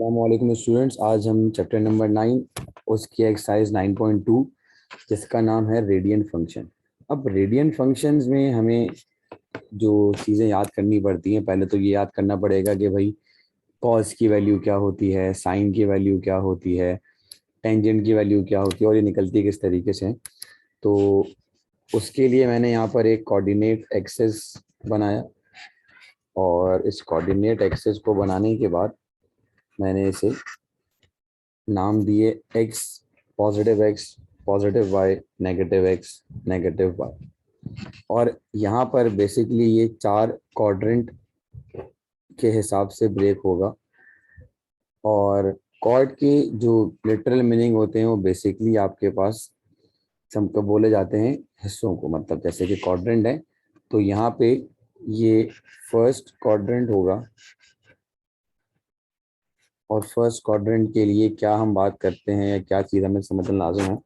अस्सलामुअलैकुम स्टूडेंट्स। आज हम चैप्टर नंबर 9 उसकी एक्सरसाइज 9.2 जिसका नाम है रेडियन फंक्शन। अब रेडियन फंक्शंस में हमें जो चीज़ें याद करनी पड़ती हैं, पहले तो ये याद करना पड़ेगा कि भाई कॉस की वैल्यू क्या होती है, साइन की वैल्यू क्या होती है, टेंजेंट की वैल्यू क्या होती है और ये निकलती किस तरीके से। तो उसके लिए मैंने यहाँ पर एक कोऑर्डिनेट एक्सेस बनाया और इस कोऑर्डिनेट एक्सेस को बनाने के बाद मैंने इसे नाम दिए X, positive Y, negative X, negative Y. और यहाँ पर बेसिकली ये चार क्वाड्रेंट के हिसाब से ब्रेक होगा। और कॉर्ड के जो लिटरल मीनिंग होते हैं वो बेसिकली आपके पास सबको बोले जाते हैं हिस्सों को, मतलब जैसे कि क्वाड्रेंट है तो यहाँ पे ये फर्स्ट क्वाड्रेंट होगा। और फर्स्ट क्वाड्रेंट के लिए क्या हम बात करते हैं या क्या चीज़ हमें समझना लाजिम है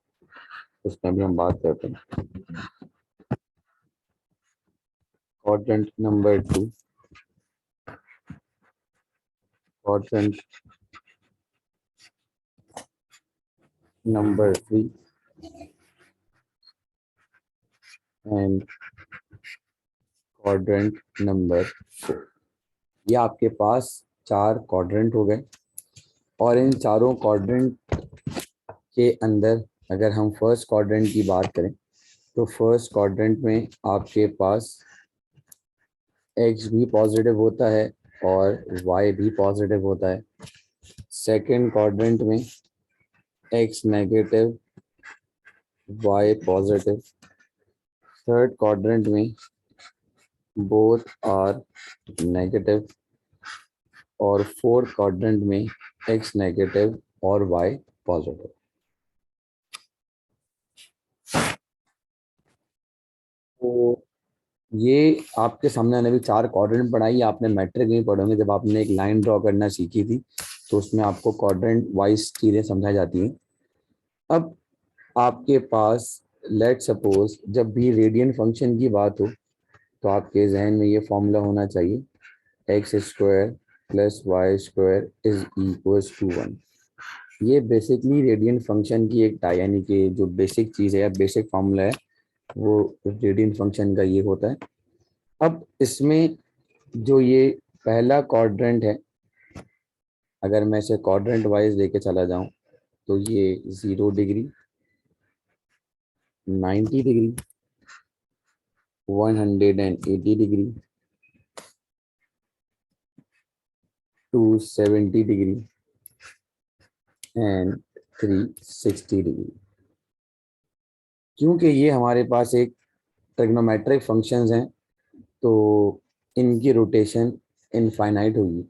उसमें भी हम बात करते हैं। Quadrant number 2, quadrant number 3 and quadrant number 4। ये आपके पास चार क्वाड्रेंट हो गए। और इन चारों क्वाड्रेंट के अंदर अगर हम फर्स्ट क्वाड्रेंट की बात करें तो फर्स्ट क्वाड्रेंट में आपके पास एक्स भी पॉजिटिव होता है और वाई भी पॉजिटिव होता है। सेकंड क्वाड्रेंट में X negative, Y positive. Third quadrant में बोथ आर नेगेटिव और फोर्थ क्वाड्रेंट में एक्स नेगेटिव और वाई पॉजिटिव। तो ये आपके सामने मैंने अभी चार क्वाड्रेंट पढ़ाई, आपने मैट्रिक नहीं पढ़ोगे। जब आपने एक लाइन ड्रॉ करना सीखी थी तो उसमें आपको क्वाड्रेंट वाइज चीज़ें समझाई जाती हैं। अब आपके पास लेट सपोज जब भी रेडियन फंक्शन की बात हो तो आपके जहन में ये फॉर्मूला होना चाहिए, X square plus Y square is equals to 1। ये बेसिकली रेडियन फंक्शन की एक यानी कि जो बेसिक चीज़ है या बेसिक फार्मूला है वो रेडियन फंक्शन का ये होता है। अब इसमें जो ये पहला क्वाड्रेंट है, अगर मैं इसे क्वाड्रेंट वाइज लेके चला जाऊं तो ये 0 degree, 90 degree, 180 degree, 270 degree and 360 degree. क्योंकि ये हमारे पास एक ट्रिग्नोमेट्रिक फंक्शंस हैं तो इनकी रोटेशन इनफाइनाइट होगी।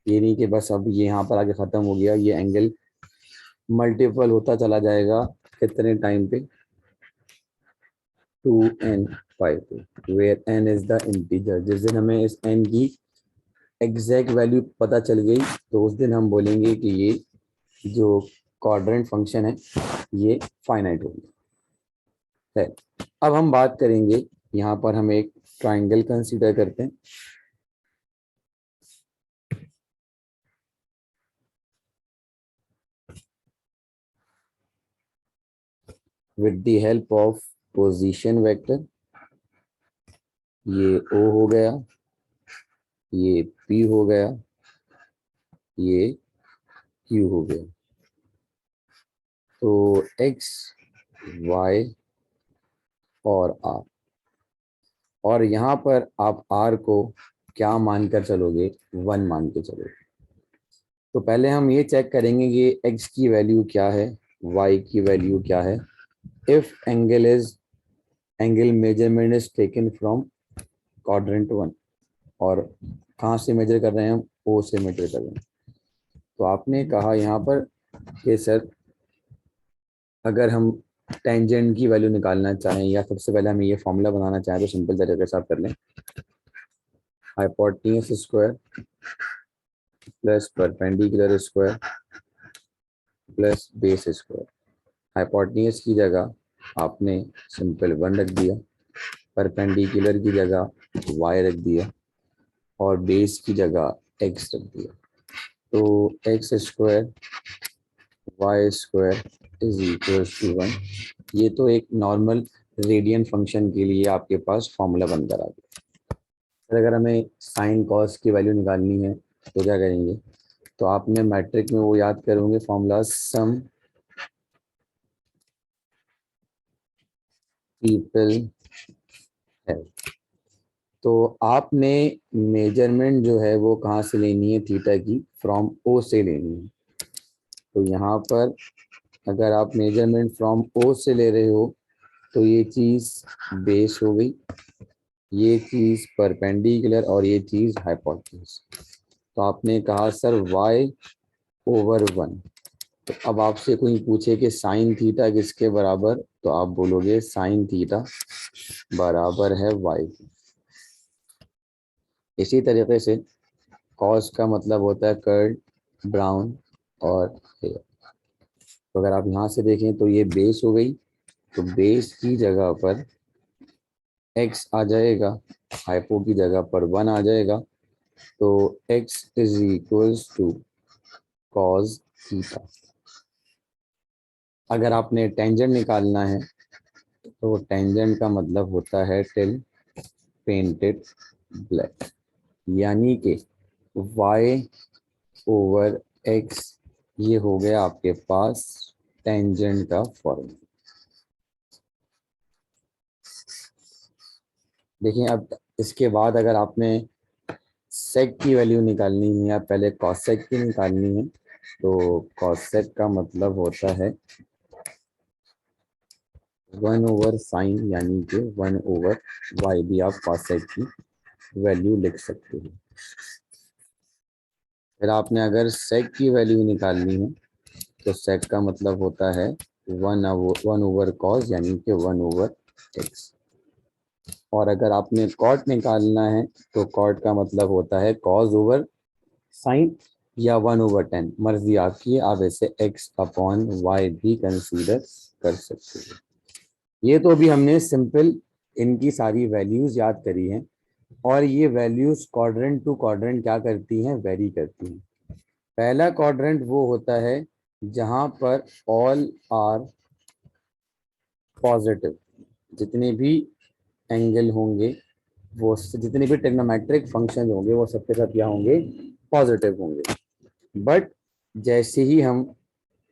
ये नहीं कि बस अब ये यहाँ पर आके ख़त्म हो गया, ये एंगल मल्टीपल होता चला जाएगा कितने टाइम पे, 2n/2 where n is the integer. जिस दिन हमें इस n की एग्जैक्ट वैल्यू पता चल गई तो उस दिन हम बोलेंगे कि ये जो क्वाड्रेंट फंक्शन है ये फाइनाइट होगी है। अब हम बात करेंगे, यहाँ पर हम एक ट्राइंगल कंसीडर करते हैं। With the help of position vector, ये O हो गया, ये P हो गया, ये Q हो गया। तो X, Y और R। और यहाँ पर आप R को क्या मानकर चलोगे, 1 मान के चलोगे। तो पहले हम ये चेक करेंगे कि X की वैल्यू क्या है, Y की वैल्यू क्या है। If angle measurement is taken from quadrant 1। और कहाँ से मेजर कर रहे हैं हम, O से मेजर कर रहे हैं। तो आपने कहा यहाँ पर कि सर अगर हम टेंजेंट की वैल्यू निकालना चाहें या सबसे पहले हम ये फॉर्मूला बनाना चाहें तो सिंपल तरीके से आप कर लें, hypotenuse square plus perpendicular square plus base square. Hypotenuse की जगह आपने सिंपल 1 रख दिया, परपेंडिकुलर की जगह y रख दिया और बेस की जगह x रख दिया। तो X square Y square is equal to 1। ये तो एक नॉर्मल रेडियन फंक्शन के लिए आपके पास फॉर्मूला बनकर आ गया। फिर अगर हमें साइन कॉस की वैल्यू निकालनी है तो क्या करेंगे, तो आपने मैट्रिक में वो याद करोगे फॉर्मूला सम पीपल है। तो आपने मेजरमेंट जो है वो कहाँ से लेनी है, थीटा की फ्रॉम ओ से लेनी है। तो यहाँ पर अगर आप मेजरमेंट फ्रॉम ओ से ले रहे हो तो ये चीज़ बेस हो गई, ये चीज़ परपेंडिकुलर और ये चीज़ हाइपोटेन्यूज। तो आपने कहा सर y ओवर 1। तो अब आपसे कोई पूछे कि साइन थीटा किसके बराबर, तो आप बोलोगे साइन थीटा बराबर है y। इसी तरीके से कॉस का मतलब होता है कर्ल, ब्राउन और हेयर। तो अगर आप यहाँ से देखें तो ये बेस हो गई, तो बेस की जगह पर x आ जाएगा, हाइपो की जगह पर 1 आ जाएगा। तो x is equals to cos theta. अगर आपने टेंजेंट निकालना है तो टेंजेंट का मतलब होता है टिल पेंटेड ब्लैक, यानी कि y ओवर x, ये हो गया आपके पास टेंजेंट का फॉर्मूला। देखिए अब इसके बाद अगर आपने सेक की वैल्यू निकालनी है या पहले कॉसेक की निकालनी है, तो कॉसेक का मतलब होता है 1 ओवर साइन, यानी कि 1 ओवर y भी आप कॉसेक की वैल्यू लिख सकते हो। फिर आपने अगर सेक की वैल्यू निकालनी है तो सेक का मतलब होता है 1 ओवर कॉस, यानी कि 1 ओवर एक्स। और अगर आपने कॉट निकालना है तो कॉट का मतलब होता है कॉस ओवर साइन या 1/10, मर्जी आपकी, आप इसे x अपॉन वाई भी कंसीडर कर सकते हो। ये तो अभी हमने सिंपल इनकी सारी वैल्यूज याद करी हैं, और ये वैल्यूज क्वाड्रेंट टू क्वाड्रेंट क्या करती हैं, वेरी करती हैं। पहला क्वाड्रेंट वो होता है जहां पर ऑल आर पॉजिटिव, जितने भी एंगल होंगे वो, जितने भी ट्रिग्नोमेट्रिक फंक्शन होंगे वो सबके सब क्या होंगे, पॉजिटिव होंगे। बट जैसे ही हम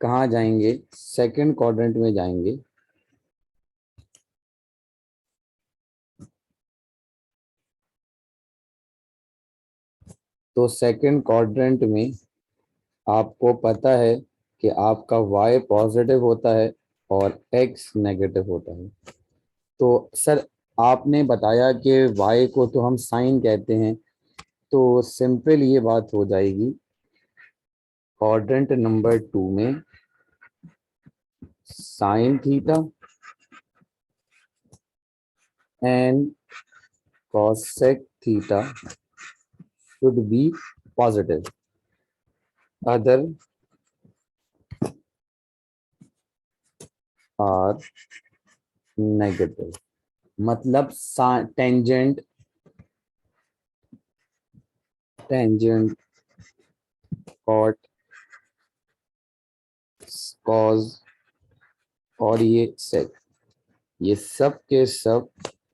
कहाँ जाएंगे, सेकंड क्वाड्रेंट में जाएंगे, तो सेकंड क्वाड्रेंट में आपको पता है कि आपका y पॉजिटिव होता है और x नेगेटिव होता है। तो सर आपने बताया कि y को तो हम साइन कहते हैं, तो सिंपल ये बात हो जाएगी, क्वाड्रेंट नंबर 2 में sine theta and cosec theta should be positive, other are negative। मतलब टेंजेंट टेंजेंट कॉट कॉज और ये सेक, ये सब के सब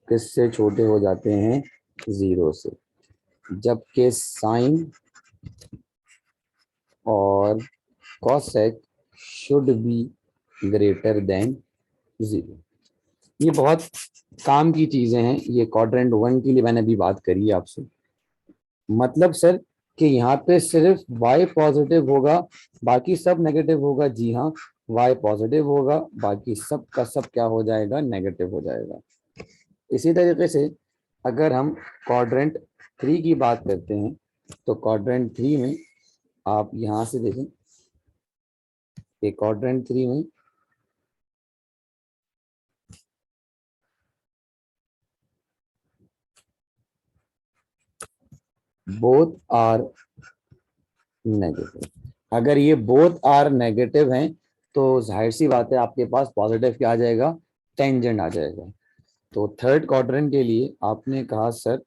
किससे छोटे हो जाते हैं, जीरो से। जबकि साइन और cosec should be greater than zero. ये बहुत काम की चीजें हैं, ये क्वाड्रेंट 1 के लिए मैंने अभी बात करी है आपसे। मतलब सर कि यहाँ पे सिर्फ y पॉजिटिव होगा, बाकी सब नेगेटिव होगा। जी हाँ, y पॉजिटिव होगा, बाकी सब का सब क्या हो जाएगा, नेगेटिव हो जाएगा। इसी तरीके से अगर हम क्वाड्रेंट 3 की बात करते हैं, तो क्वाड्रेंट 3 में आप यहाँ से देखें कि क्वाड्रेंट 3 में बोथ आर नेगेटिव। अगर ये बोथ आर नेगेटिव हैं तो जाहिर सी बात है आपके पास पॉजिटिव क्या आ जाएगा, टेंजेंट आ जाएगा। तो थर्ड क्वाड्रेंट के लिए आपने कहा sir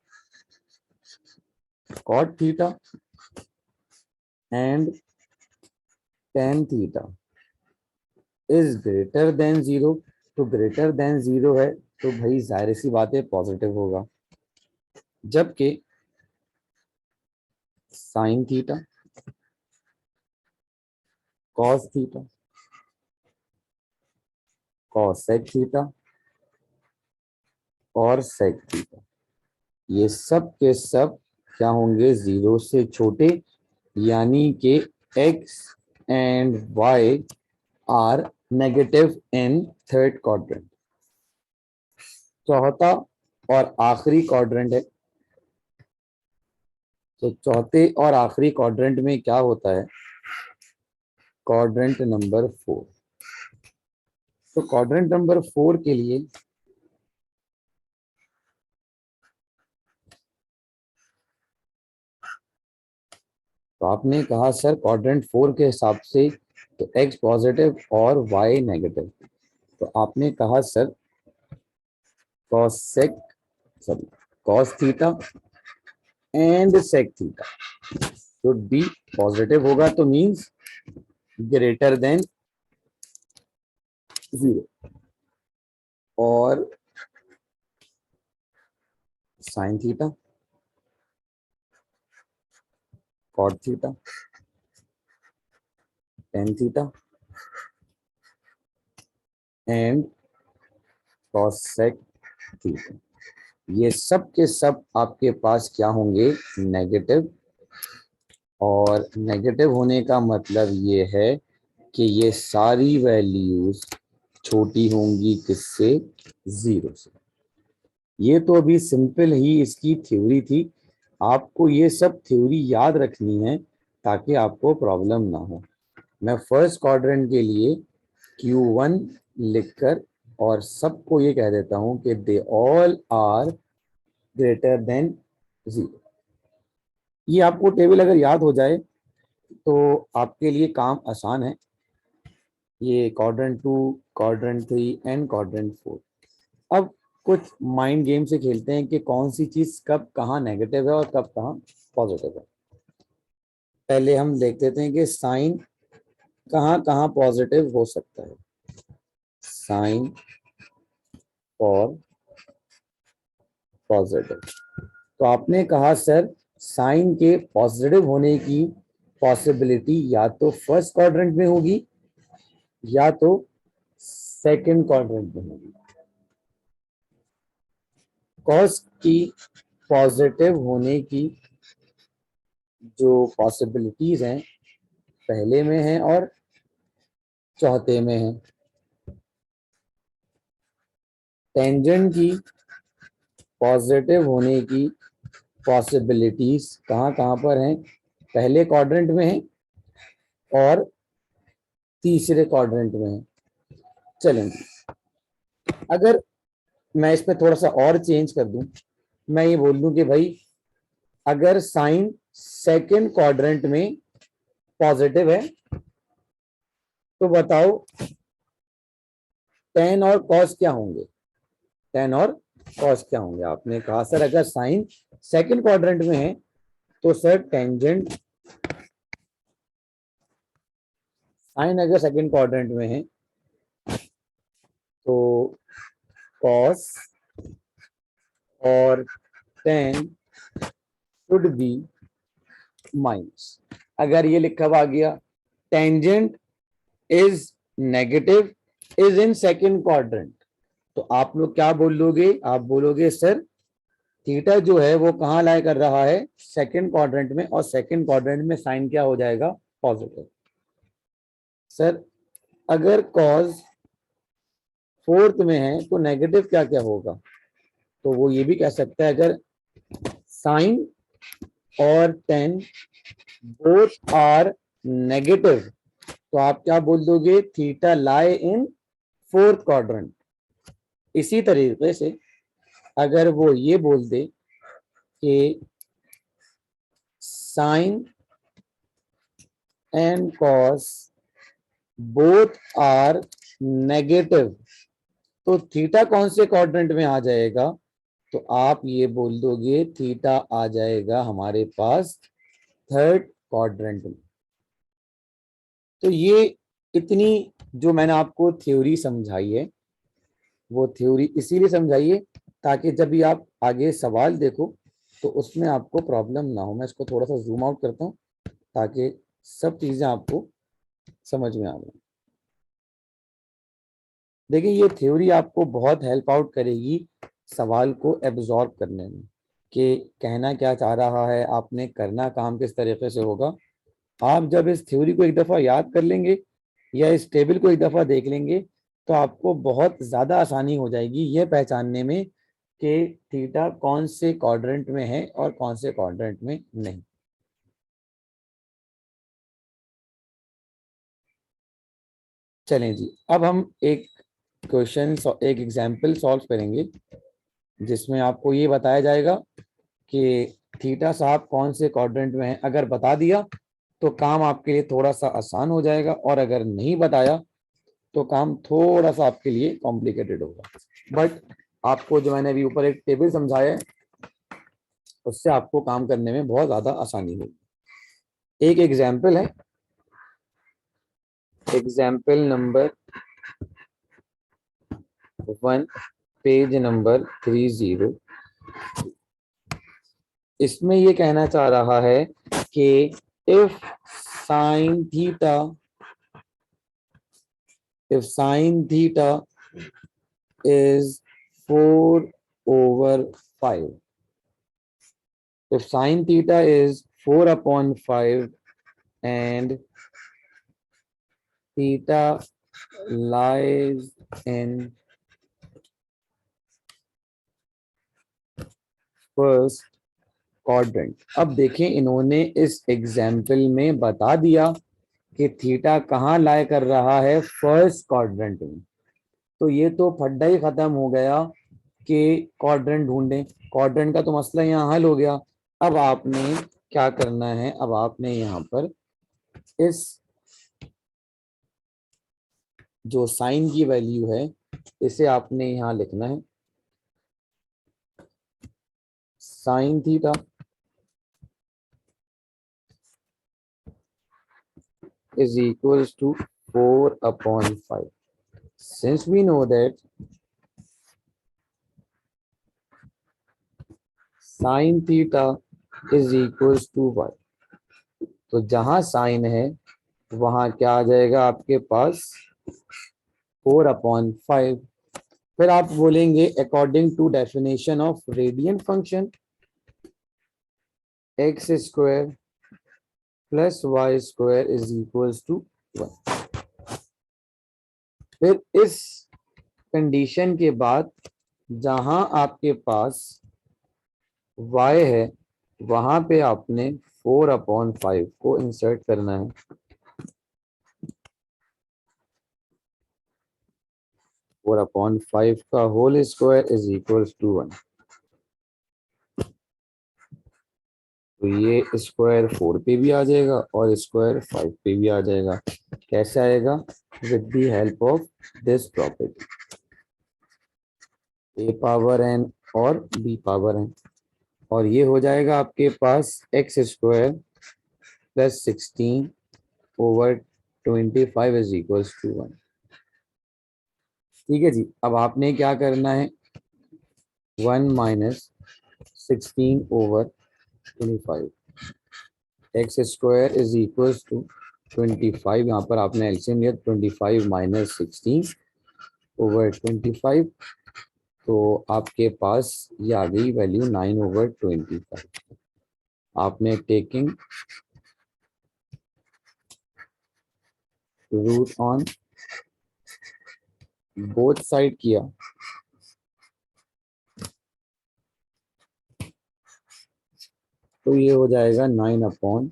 cot theta and tan theta is greater than zero. तो ग्रेटर देन जीरो है तो भाई जाहिर सी बात है पॉजिटिव होगा, जबकि sine theta, cos theta, cosec theta और सेक थीटा, ये सब के सब क्या होंगे, जीरो से छोटे, यानी कि x and y are negative in third quadrant. चौथा और आखिरी क्वाड्रेंट है, तो चौथे और आखिरी क्वाड्रेंट में क्या होता है, क्वाड्रेंट नंबर 4। तो क्वाड्रेंट नंबर 4 के लिए तो आपने कहा सर क्वाड्रेंट 4 के हिसाब से तो x पॉजिटिव और y नेगेटिव, तो आपने कहा sir cosec sorry cos theta and sec theta should be positive होगा, तो मींस ग्रेटर देन जीरो। और sine theta, cot theta, tan theta and cosec theta, ये सब के सब आपके पास क्या होंगे, नेगेटिव। और नेगेटिव होने का मतलब ये है कि ये सारी वैल्यूज छोटी होंगी किससे, जीरो से। ये तो अभी सिंपल ही इसकी थ्योरी थी, आपको ये सब थ्योरी याद रखनी है ताकि आपको प्रॉब्लम ना हो। मैं फर्स्ट क्वाड्रेंट के लिए Q1 लिखकर और सबको ये कह देता हूं कि they all are greater than zero. ये आपको टेबल अगर याद हो जाए तो आपके लिए काम आसान है। ये क्वाड्रेंट 2, क्वाड्रेंट 3 एंड क्वाड्रेंट 4। अब कुछ माइंड गेम से खेलते हैं कि कौन सी चीज कब कहाँ नेगेटिव है और कब कहाँ पॉजिटिव है। पहले हम देख लेते हैं कि साइन कहाँ कहाँ पॉजिटिव हो सकता है। साइन और पॉजिटिव, तो आपने कहा सर साइन के पॉजिटिव होने की पॉसिबिलिटी या तो फर्स्ट क्वाड्रेंट में होगी या तो सेकंड क्वाड्रेंट में होगी। कॉस की पॉजिटिव होने की जो पॉसिबिलिटीज हैं पहले में है और चौथे में है। टेंजेंट की पॉजिटिव होने की पॉसिबिलिटीज कहाँ कहाँ पर हैं, पहले क्वाड्रेंट में है और तीसरे क्वाड्रेंट में है। चलेंगे, अगर मैं इसमें थोड़ा सा और चेंज कर दूं, मैं ये बोल दूं कि भाई अगर साइन सेकंड क्वाड्रेंट में पॉजिटिव है तो बताओ टेन और कॉस क्या होंगे, टेन और कॉस क्या होंगे। आपने कहा सर अगर साइन सेकंड क्वाड्रेंट में है तो सर टेंजेंट, साइन अगर सेकंड क्वाड्रेंट में है तो कॉस और टेन शुड बी माइनस। अगर ये लिखा हुआ आ गया tangent is negative is in second quadrant, तो आप लोग क्या बोलोगे, आप बोलोगे सर थीटा जो है वो कहाँ लाई कर रहा है, सेकंड क्वाड्रेंट में, और सेकंड क्वाड्रेंट में साइन क्या हो जाएगा, पॉजिटिव। सर अगर कॉस फोर्थ में है तो नेगेटिव क्या क्या होगा, तो वो ये भी कह सकता है अगर साइन और टेन बोथ आर नेगेटिव तो आप क्या बोल दोगे, theta lie in fourth quadrant. इसी तरीके से अगर वो ये बोल दे कि sine and cos both are negative तो थीटा कौन से क्वाड्रेंट में आ जाएगा, तो आप ये बोल दोगे थीटा आ जाएगा हमारे पास थर्ड क्वाड्रेंट में। तो ये इतनी जो मैंने आपको थ्योरी समझाई है, वो थ्योरी इसीलिए समझाई है ताकि जब भी आप आगे सवाल देखो तो उसमें आपको प्रॉब्लम ना हो। मैं इसको थोड़ा सा जूम आउट करता हूँ ताकि सब चीजें आपको समझ में आ जाए। देखिए, ये थ्योरी आपको बहुत हेल्प आउट करेगी सवाल को एब्जॉर्ब करने में, कि कहना क्या चाह रहा है, आपने करना काम किस तरीके से होगा। आप जब इस थ्योरी को एक दफा याद कर लेंगे या इस टेबल को एक दफा देख लेंगे तो आपको बहुत ज्यादा आसानी हो जाएगी यह पहचानने में कि थीटा कौन से क्वाड्रेंट में है और कौन से क्वाड्रेंट में नहीं। चलें जी, अब हम एक क्वेश्चन, एक एग्जाम्पल सॉल्व करेंगे जिसमें आपको ये बताया जाएगा कि थीटा साहब कौन से क्वाड्रेंट में है। अगर बता दिया तो काम आपके लिए थोड़ा सा आसान हो जाएगा, और अगर नहीं बताया तो काम थोड़ा सा आपके लिए कॉम्प्लिकेटेड होगा। बट आपको जो मैंने अभी ऊपर एक टेबल समझाया है उससे आपको काम करने में बहुत ज्यादा आसानी होगी। एक एग्जाम्पल है, एग्जाम्पल नंबर 1, पेज नंबर 30। इसमें ये कहना चाह रहा है कि if sine theta, if sin theta is 4/5, if sin theta is 4/5 and theta lies in first quadrant। अब देखें, इन्होंने इस एग्जाम्पल में बता दिया कि थीटा कहाँ लाई कर रहा है, फर्स्ट क्वाड्रेंट में। तो ये तो फड्डा ही खत्म हो गया कि क्वाड्रेंट ढूंढें। क्वाड्रेंट का तो मसला यहाँ हल हो गया। अब आपने क्या करना है, अब आपने यहाँ पर इस जो साइन की वैल्यू है इसे आपने यहाँ लिखना है, sine theta is equals to 4/5। Since we know that sin theta is equals to y, तो जहां साइन है वहां क्या आ जाएगा आपके पास, 4/5। फिर आप बोलेंगे according to definition of radian function, X square plus Y square is equals to 1। फिर इस कंडीशन के बाद जहां आपके पास y है वहां पे आपने 4/5 को इंसर्ट करना है। 4/5 का whole square is equals to 1। तो ये स्क्वायर 4 पे भी आ जाएगा और स्क्वायर 5 पे भी आ जाएगा। कैसे आएगा, with the help of this property, a power n और b पावर n। और ये हो जाएगा आपके पास x square plus 16/25 is equals to 1। ठीक है जी, अब आपने क्या करना है, 1 minus 16/25, X square is equals to 25। यहाँ पर आपने एलसीएम लिया, 25 माइनस 16/25, तो आपके पास ये आ गई वैल्यू 9/25। आपने taking root on both side किया तो ये हो जाएगा 9/25।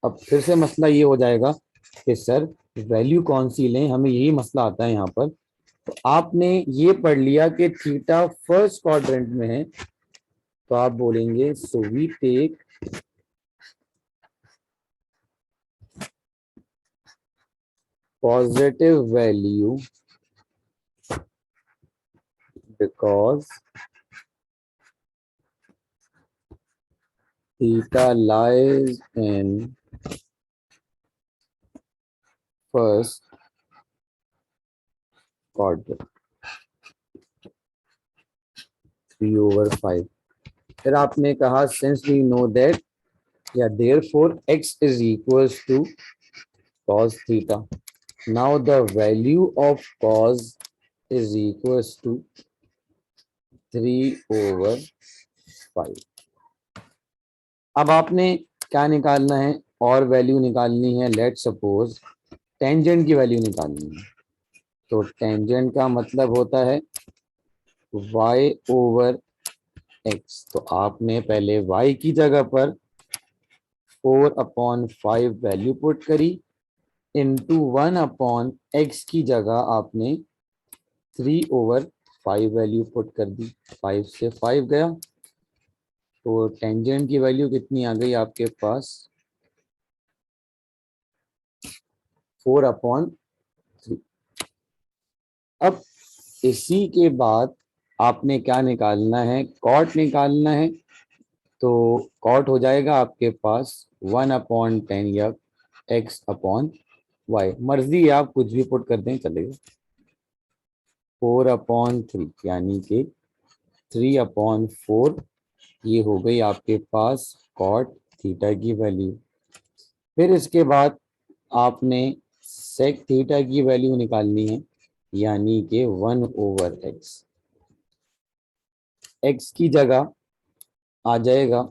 अब फिर से मसला ये हो जाएगा कि सर वैल्यू कौन सी लें, हमें यही मसला आता है यहाँ पर। तो आपने ये पढ़ लिया कि थीटा फर्स्ट क्वाड्रेंट में है, तो आप बोलेंगे so we take positive value because theta lies in first quadrant 3/5। फिर आपने कहा सिंस वी नो दैट या therefore x is equals to cos theta. Now the value of cos is equals to 3/5। अब आपने क्या निकालना है और वैल्यू निकालनी है। लेट सपोज टेंजेंट की वैल्यू निकालनी है। तो टेंजेंट का मतलब होता है y/x। तो आपने पहले y की जगह पर 4/5 वैल्यू पुट करी इंटू 1/x की जगह आपने 3/5 वैल्यू पुट कर दी। 5 से 5 गया तो टेंजेंट की वैल्यू कितनी आ गई आपके पास 4/3। अब इसी के बाद आपने क्या निकालना है, कॉट निकालना है। तो कॉट हो जाएगा आपके पास 1/10 या x/y। मर्जी है, आप कुछ भी पुट कर दें चलेगा। 4/3 यानी कि 3/4 ये हो गई आपके पास कॉट थीटा की वैल्यू। फिर इसके बाद आपने सेक थीटा की वैल्यू निकालनी है यानी कि 1/x। x की जगह आ जाएगा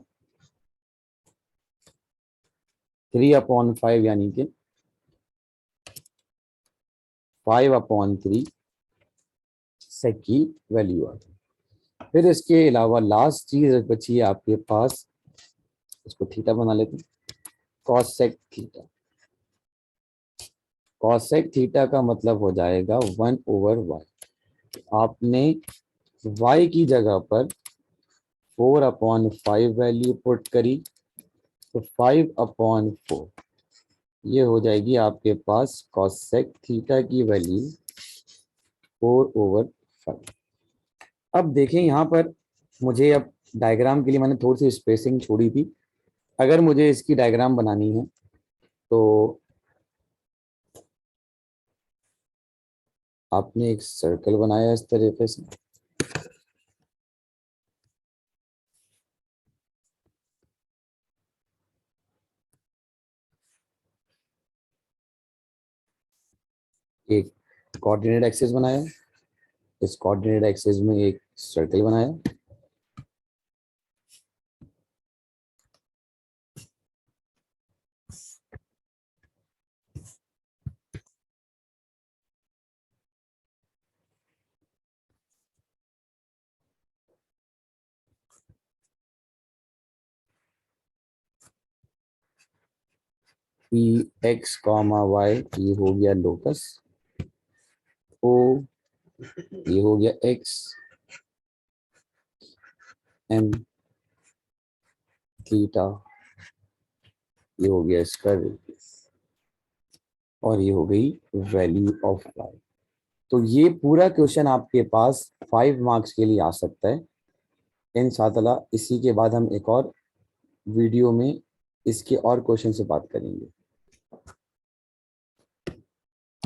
3/5 यानी कि 5/3 सेक की वैल्यू आ गई। फिर इसके अलावा लास्ट चीज बची है आपके पास, इसको थीटा बना लेते हैं, कॉसेक थीटा। कॉसेक थीटा का मतलब हो जाएगा 1/y। आपने y की जगह पर 4/5 वैल्यू पुट करी तो 5/4 ये हो जाएगी आपके पास कॉसेक थीटा की वैल्यू 4/5। अब देखें यहाँ पर मुझे अब डायग्राम के लिए मैंने थोड़ी सी स्पेसिंग छोड़ी थी। अगर मुझे इसकी डायग्राम बनानी है तो आपने एक सर्कल बनाया इस तरीके से, एक कोऑर्डिनेट एक्सिस बनाया, इस कोऑर्डिनेट एक्सिस में एक सर्कल बनाया, पी एक्स कॉमा वाई ये हो गया लोकस, ओ ये हो गया एक्स, एम थीटा ये हो गया इसका रेडियस, और ये हो गई वैल्यू ऑफ वाई। तो ये पूरा क्वेश्चन आपके पास 5 मार्क्स के लिए आ सकता है इंशाअल्लाह। इसी के बाद हम एक और वीडियो में इसके और क्वेश्चन से बात करेंगे।